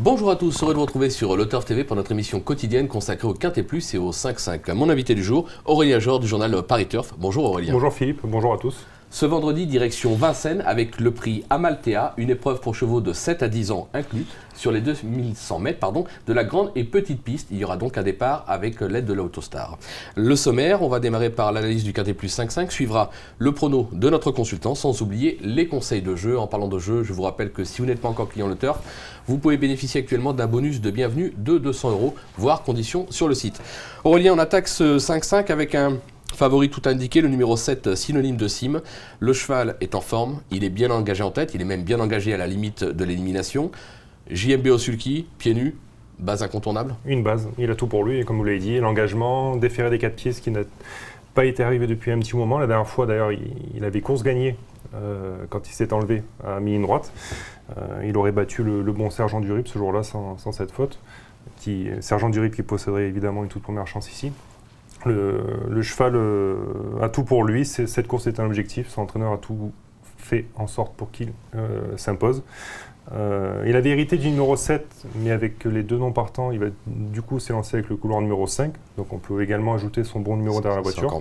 Bonjour à tous, heureux de vous retrouver sur Le Turf TV pour notre émission quotidienne consacrée au Quintet Plus et au 5-5. Mon invité du jour, Aurélien Jor du journal Paris Turf. Bonjour Aurélien. Bonjour Philippe, bonjour à tous. Ce vendredi, direction Vincennes avec le prix Amalthea, une épreuve pour chevaux de 7 à 10 ans inclus sur les 2100 mètres de la grande et petite piste. Il y aura donc un départ avec l'aide de l'Autostar. Le sommaire, on va démarrer par l'analyse du Quintet Plus 5-5, suivra le prono de notre consultant, sans oublier les conseils de jeu. En parlant de jeu, je vous rappelle que si vous n'êtes pas encore client Le Turf, vous pouvez bénéficier actuellement d'un bonus de bienvenue de 200 €, voire conditions sur le site. Aurélien, on attaque ce 5-5 avec un favori tout indiqué, le numéro 7, synonyme de Sim. Le cheval est en forme, il est bien engagé en tête, il est même bien engagé à la limite de l'élimination. JMB au sulky, pieds nus, base incontournable. Une base, il a tout pour lui, et comme vous l'avez dit, l'engagement, déféré des 4 pieds, ce qui n'a pas été arrivé depuis un petit moment. La dernière fois d'ailleurs, il avait course gagnée quand il s'est enlevé à mi-ligne droite. Il aurait battu le bon Sergent Durip ce jour-là sans cette faute. Sergent Durip qui posséderait évidemment une toute première chance ici. Le cheval a tout pour lui, cette course est un objectif, son entraîneur a tout fait en sorte pour qu'il s'impose. Il avait hérité du numéro 7, mais avec les deux non partants, il va du coup s'élancer avec le couloir numéro 5, donc on peut également ajouter son bon numéro derrière la voiture.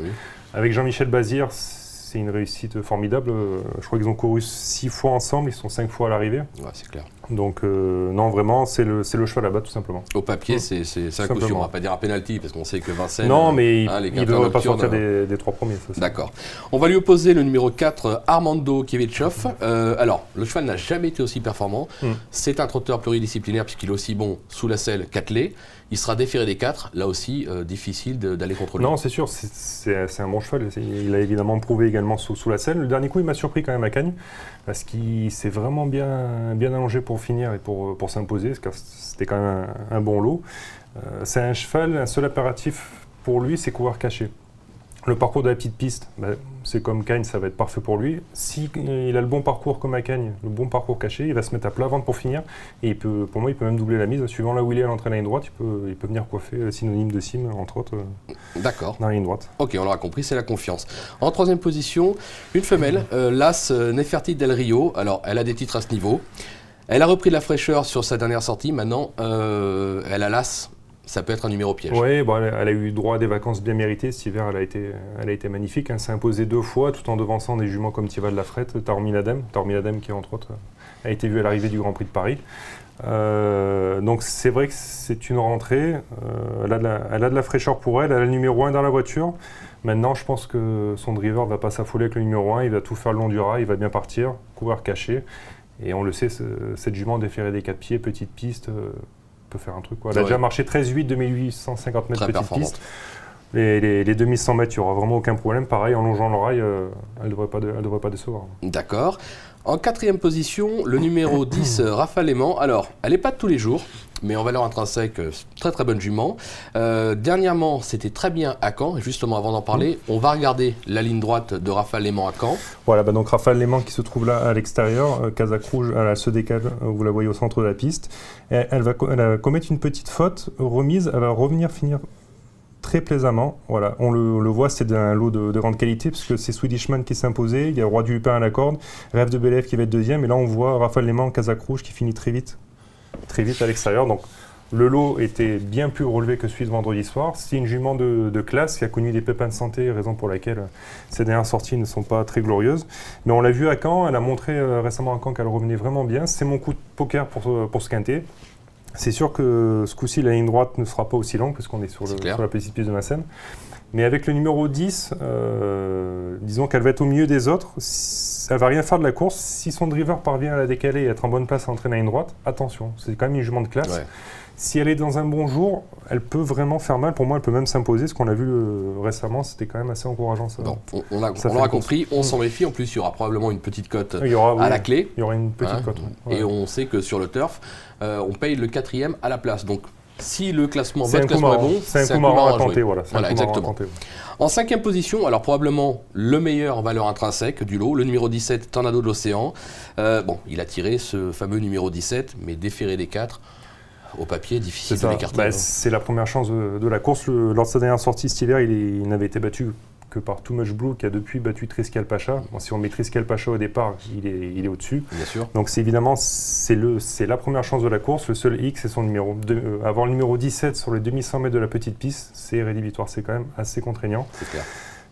Avec Jean-Michel Bazir, c'est une réussite formidable, je crois qu'ils ont couru 6 fois ensemble, ils sont 5 fois à l'arrivée. Ouais, c'est clair. Donc non, vraiment, c'est le cheval à battre tout simplement. Au papier, c'est un caution, on ne va pas dire un penalty, parce qu'on sait que Vincennes... Non, mais il ne devrait pas sortir des 3 premiers. D'accord. On va lui opposer le numéro 4, Armando Kevitchoff. Alors, le cheval n'a jamais été aussi performant. C'est un trotteur pluridisciplinaire, puisqu'il est aussi bon sous la selle qu'attelé. Il sera déféré des 4, là aussi, difficile d'aller contre lui. Non, c'est sûr, c'est un bon cheval. Il a évidemment prouvé également sous la selle. Le dernier coup, il m'a surpris quand même à Cagnes, parce qu'il s'est vraiment bien allongé pour finir et pour s'imposer, car c'était quand même un bon lot. C'est un cheval, un seul impératif pour lui, c'est courir caché. Le parcours de la petite piste, c'est comme Cagnes, ça va être parfait pour lui. Si il a le bon parcours comme à Cagnes, le bon parcours caché, il va se mettre à plat ventre pour finir. Et pour moi, il peut même doubler la mise. Suivant là où il est à l'entrée de la ligne droite, il peut venir coiffer synonyme de Sim, entre autres, D'accord. dans la ligne droite. Ok, on l'aura compris, c'est la confiance. En troisième position, une femelle, l'As Nefertiti Del Rio. Alors, elle a des titres à ce niveau. Elle a repris de la fraîcheur sur sa dernière sortie. Maintenant, elle a l'As. Ça peut être un numéro piège. Oui, elle a eu droit à des vacances bien méritées. Cet hiver, elle a été magnifique. Elle s'est imposée 2 fois, tout en devançant des juments comme Tiva de la Frette, Taormiladem qui, entre autres, a été vue à l'arrivée du Grand Prix de Paris. Donc c'est vrai que c'est une rentrée. Elle a de la fraîcheur pour elle. Elle a le numéro 1 dans la voiture. Maintenant, je pense que son driver ne va pas s'affoler avec le numéro 1. Il va tout faire le long du rail. Il va bien partir, courir caché. Et on le sait, cette jument déférée des 4 pieds, petite piste... faire un truc. Elle a déjà marché 13,8, 2850 mètres petite piste. Les 2100 mètres, il n'y aura vraiment aucun problème. Pareil, en longeant le rail, elle ne devrait pas décevoir. D'accord. En quatrième position, le numéro 10, Raphaël Léman. Alors, elle n'est pas de tous les jours, mais en valeur intrinsèque, très très bonne jument. Dernièrement, c'était très bien à Caen. Et justement, avant d'en parler, on va regarder la ligne droite de Raphaël Léman à Caen. Voilà, donc Raphaël Léman qui se trouve là à l'extérieur. Casaque rouge, elle se décale, vous la voyez au centre de la piste. Elle va commettre une petite faute remise, elle va revenir finir très plaisamment. Voilà, on le voit, c'est un lot de grande qualité, parce que c'est Swedishman qui s'est imposé, il y a Roi du Lupin à la corde, Rêve de Belève qui va être deuxième, et là on voit Raphaël Léman, Casaque rouge, qui finit très vite à l'extérieur. Donc le lot était bien plus relevé que celui de vendredi soir. C'est une jument de classe qui a connu des pépins de santé, raison pour laquelle ses dernières sorties ne sont pas très glorieuses. Mais on l'a vu à Caen, elle a montré récemment à Caen qu'elle revenait vraiment bien. C'est mon coup de poker pour ce quintet. C'est sûr que ce coup-ci, la ligne droite ne sera pas aussi longue, parce qu'on est sur la petite piste de Vincennes. Mais avec le numéro 10, disons qu'elle va être au milieu des autres. Elle ne va rien faire de la course. Si son driver parvient à la décaler et être en bonne place à entraîner la ligne droite, attention, c'est quand même une jument de classe. Ouais. Si elle est dans un bon jour, elle peut vraiment faire mal. Pour moi, elle peut même s'imposer. Ce qu'on a vu récemment, c'était quand même assez encourageant. Ça. Bon, on l'aura compris, on s'en méfie. En plus, il y aura probablement une petite cote à la clé. Il y aura une petite cote. Ouais. Et on sait que sur le turf, on paye le 4e à la place. Donc, si le classement est bon, c'est un coup marrant à tenter. Voilà, exactement. En 5e position, alors probablement le meilleur en valeur intrinsèque du lot, le numéro 17, Tornado de l'Océan. Il a tiré ce fameux numéro 17, mais déféré des 4. Au papier, difficile de l'écarter. C'est la première chance de la course. Lors de sa dernière sortie cet hiver, il n'avait été battu que par Too Much Blue qui a depuis battu Triskel Pacha. Bon, si on met Triskel Pacha au départ, il est au-dessus. Bien sûr. Donc c'est évidemment c'est la première chance de la course. Le seul X, c'est son numéro. Avoir le numéro 17 sur les 2100 mètres de la petite piste, c'est rédhibitoire. C'est quand même assez contraignant. C'est clair.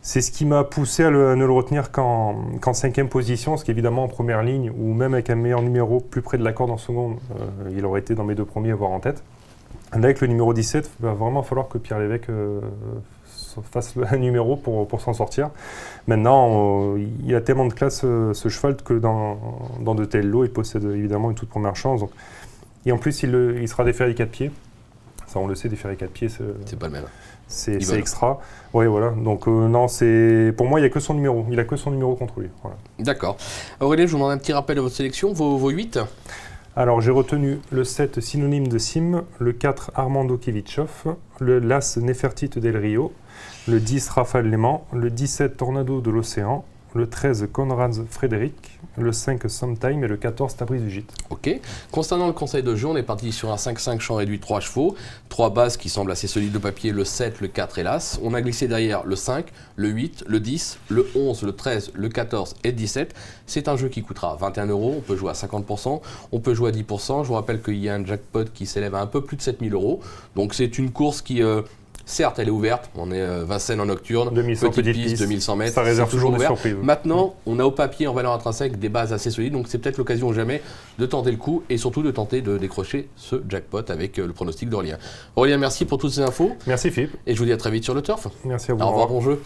C'est ce qui m'a poussé à ne le retenir qu'en 5e position, ce qui évidemment en première ligne, ou même avec un meilleur numéro plus près de la corde en seconde, il aurait été dans mes 2 premiers, voire en tête. Là, avec le numéro 17, il va vraiment falloir que Pierre Lévesque fasse un numéro pour s'en sortir. Maintenant, il a tellement de classe ce cheval que dans de tels lots, il possède évidemment une toute première chance. Donc. Et en plus, il sera déféré 4 pieds. Ça, on le sait, déféré 4 pieds, c'est pas le même. C'est extra. Oui, voilà. Donc, non, pour moi, il n'y a que son numéro. Il n'a que son numéro contre lui. Voilà. D'accord. Aurélien, je vous demande un petit rappel de votre sélection, vos 8. Alors, j'ai retenu le 7 Synonyme de Sim, le 4 Armando Kevitchov, le l'As Nefertiti del Rio, le 10 Raphaël Léman, le 17 Tornado de l'Océan, le 13 Conrad Frédéric, le 5 Sometime et le 14 Tabriz du Gîte. Ok. Concernant le conseil de jeu, on est parti sur un 5-5 champ réduit 3 chevaux, 3 bases qui semblent assez solides de papier, le 7, le 4 et l'As. On a glissé derrière le 5, le 8, le 10, le 11, le 13, le 14 et le 17. C'est un jeu qui coûtera 21 €, on peut jouer à 50%, on peut jouer à 10%. Je vous rappelle qu'il y a un jackpot qui s'élève à un peu plus de 7 000 €. Donc c'est une course qui... certes, elle est ouverte, on est Vincennes en nocturne, 2100 petite piste, 2100 mètres, ça réserve toujours des ouvert. surprises. Maintenant, on a au papier, en valeur intrinsèque, des bases assez solides, donc c'est peut-être l'occasion ou jamais de tenter le coup et surtout de tenter de décrocher ce jackpot avec le pronostic d'Aurélien. Aurélien, merci pour toutes ces infos. Merci Philippe. Et je vous dis à très vite sur le turf. Merci à vous. Au revoir, bon jeu.